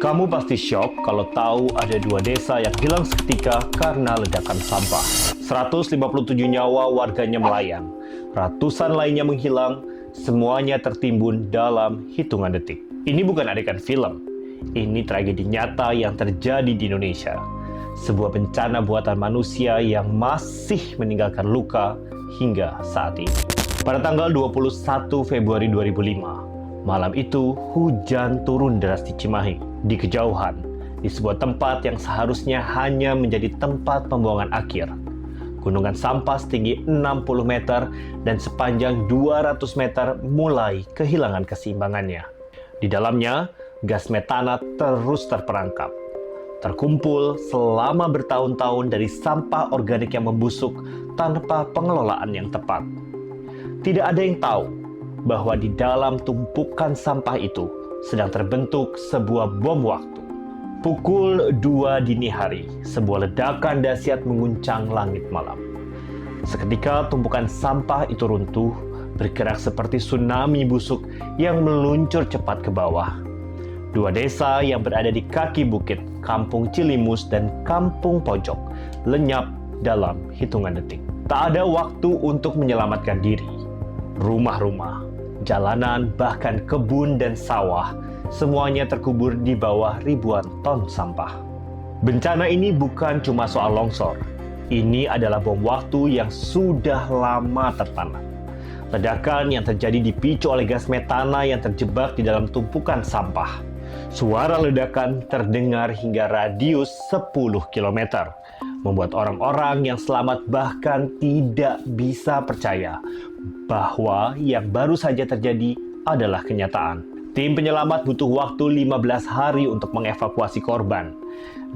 Kamu pasti syok kalau tahu ada dua desa yang hilang seketika karena ledakan sampah. 157 nyawa warganya melayang, ratusan lainnya menghilang, semuanya tertimbun dalam hitungan detik. Ini bukan adegan film, ini tragedi nyata yang terjadi di Indonesia. Sebuah bencana buatan manusia yang masih meninggalkan luka hingga saat ini. Pada tanggal 21 Februari 2005, malam itu, hujan turun deras di Cimahi, di kejauhan, di sebuah tempat yang seharusnya hanya menjadi tempat pembuangan akhir. Gunungan sampah setinggi 60 meter dan sepanjang 200 meter mulai kehilangan keseimbangannya. Di dalamnya, gas metana terus terperangkap. Terkumpul selama bertahun-tahun dari sampah organik yang membusuk tanpa pengelolaan yang tepat. Tidak ada yang tahu bahwa di dalam tumpukan sampah itu sedang terbentuk sebuah bom waktu. Pukul 2 dini hari, sebuah ledakan dahsyat menguncang langit malam. Seketika tumpukan sampah itu runtuh, bergerak seperti tsunami busuk yang meluncur cepat ke bawah. Dua desa yang berada di kaki bukit, Kampung Cilimus dan Kampung Pojok, lenyap dalam hitungan detik. Tak ada waktu untuk menyelamatkan diri. Rumah-rumah, jalanan, bahkan kebun dan sawah, semuanya terkubur di bawah ribuan ton sampah. Bencana ini bukan cuma soal longsor. Ini adalah bom waktu yang sudah lama tertanam. Ledakan yang terjadi dipicu oleh gas metana yang terjebak di dalam tumpukan sampah. Suara ledakan terdengar hingga radius 10 km, membuat orang-orang yang selamat bahkan tidak bisa percaya bahwa yang baru saja terjadi adalah kenyataan. Tim penyelamat butuh waktu 15 hari untuk mengevakuasi korban.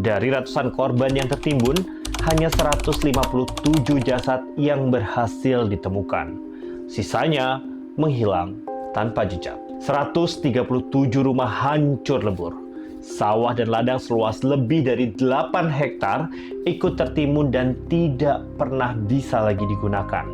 Dari ratusan korban yang tertimbun, hanya 157 jasad yang berhasil ditemukan. Sisanya menghilang tanpa jejak. 137 rumah hancur lebur. Sawah dan ladang seluas lebih dari 8 hektar ikut tertimbun dan tidak pernah bisa lagi digunakan.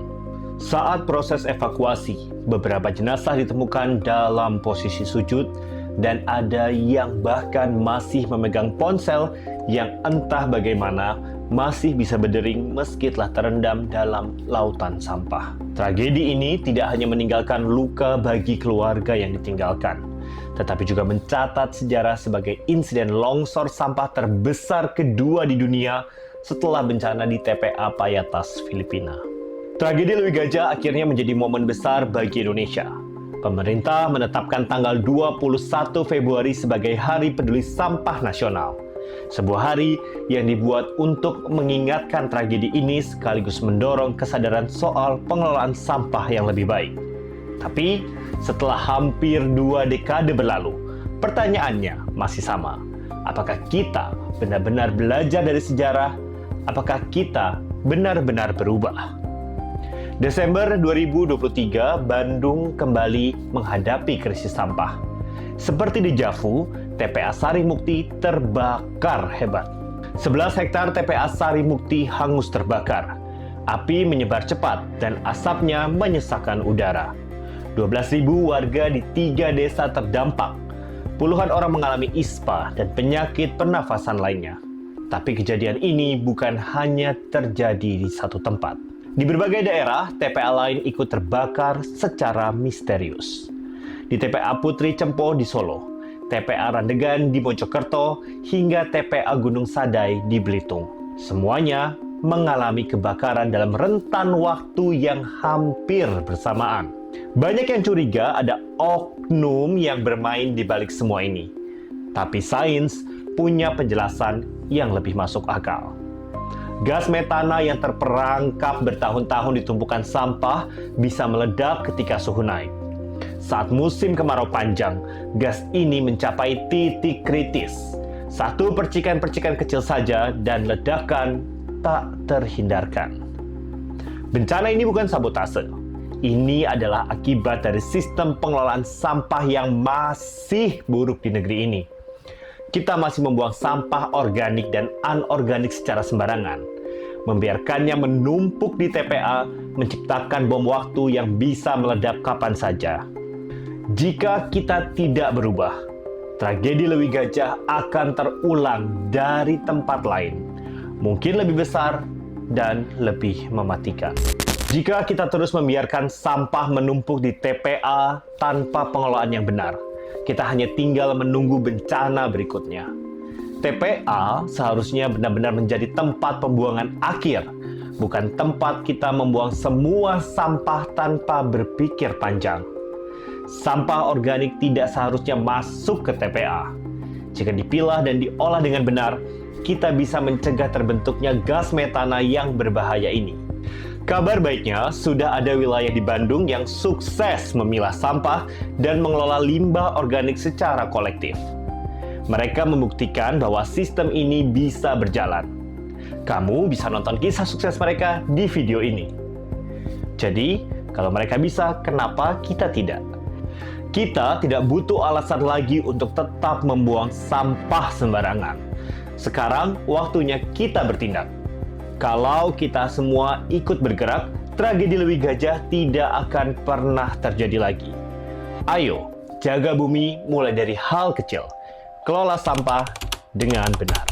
Saat proses evakuasi, beberapa jenazah ditemukan dalam posisi sujud dan ada yang bahkan masih memegang ponsel yang entah bagaimana masih bisa berdering meski telah terendam dalam lautan sampah. Tragedi ini tidak hanya meninggalkan luka bagi keluarga yang ditinggalkan, tetapi juga mencatat sejarah sebagai insiden longsor sampah terbesar kedua di dunia setelah bencana di TPA Payatas, Filipina. Tragedi Lewi Gajah akhirnya menjadi momen besar bagi Indonesia. Pemerintah menetapkan tanggal 21 Februari sebagai Hari Peduli Sampah Nasional. Sebuah hari yang dibuat untuk mengingatkan tragedi ini sekaligus mendorong kesadaran soal pengelolaan sampah yang lebih baik. Tapi setelah hampir 2 dekade berlalu, pertanyaannya masih sama. Apakah kita benar-benar belajar dari sejarah? Apakah kita benar-benar berubah? Desember 2023, Bandung kembali menghadapi krisis sampah. Seperti di Javu, TPA Sarimukti terbakar hebat. 11 hektar TPA Sarimukti hangus terbakar. Api menyebar cepat dan asapnya menyesakkan udara. 12.000 warga di 3 desa terdampak. Puluhan orang mengalami ispa dan penyakit pernafasan lainnya. Tapi kejadian ini bukan hanya terjadi di satu tempat. Di berbagai daerah, TPA lain ikut terbakar secara misterius. Di TPA Putri Cempo di Solo, TPA Randegan di Mojokerto, hingga TPA Gunung Sadai di Belitung. Semuanya mengalami kebakaran dalam rentan waktu yang hampir bersamaan. Banyak yang curiga ada oknum yang bermain di balik semua ini. Tapi sains punya penjelasan yang lebih masuk akal. Gas metana yang terperangkap bertahun-tahun di tumpukan sampah bisa meledak ketika suhu naik. Saat musim kemarau panjang, gas ini mencapai titik kritis. Satu percikan-percikan kecil saja dan ledakan tak terhindarkan. Bencana ini bukan sabotase. Ini adalah akibat dari sistem pengelolaan sampah yang masih buruk di negeri ini. Kita masih membuang sampah organik dan anorganik secara sembarangan. Membiarkannya menumpuk di TPA menciptakan bom waktu yang bisa meledak kapan saja. Jika kita tidak berubah, tragedi Lewi Gajah akan terulang dari tempat lain, mungkin lebih besar dan lebih mematikan. Jika kita terus membiarkan sampah menumpuk di TPA tanpa pengelolaan yang benar, kita hanya tinggal menunggu bencana berikutnya. TPA seharusnya benar-benar menjadi tempat pembuangan akhir, bukan tempat kita membuang semua sampah tanpa berpikir panjang. Sampah organik tidak seharusnya masuk ke TPA. Jika dipilah dan diolah dengan benar, kita bisa mencegah terbentuknya gas metana yang berbahaya ini. Kabar baiknya, sudah ada wilayah di Bandung yang sukses memilah sampah dan mengelola limbah organik secara kolektif. Mereka membuktikan bahwa sistem ini bisa berjalan. Kamu bisa nonton kisah sukses mereka di video ini. Jadi, kalau mereka bisa, kenapa kita tidak? Kita tidak butuh alasan lagi untuk tetap membuang sampah sembarangan. Sekarang, waktunya kita bertindak. Kalau kita semua ikut bergerak, tragedi Lewi Gajah tidak akan pernah terjadi lagi. Ayo, jaga bumi mulai dari hal kecil. Kelola sampah dengan benar.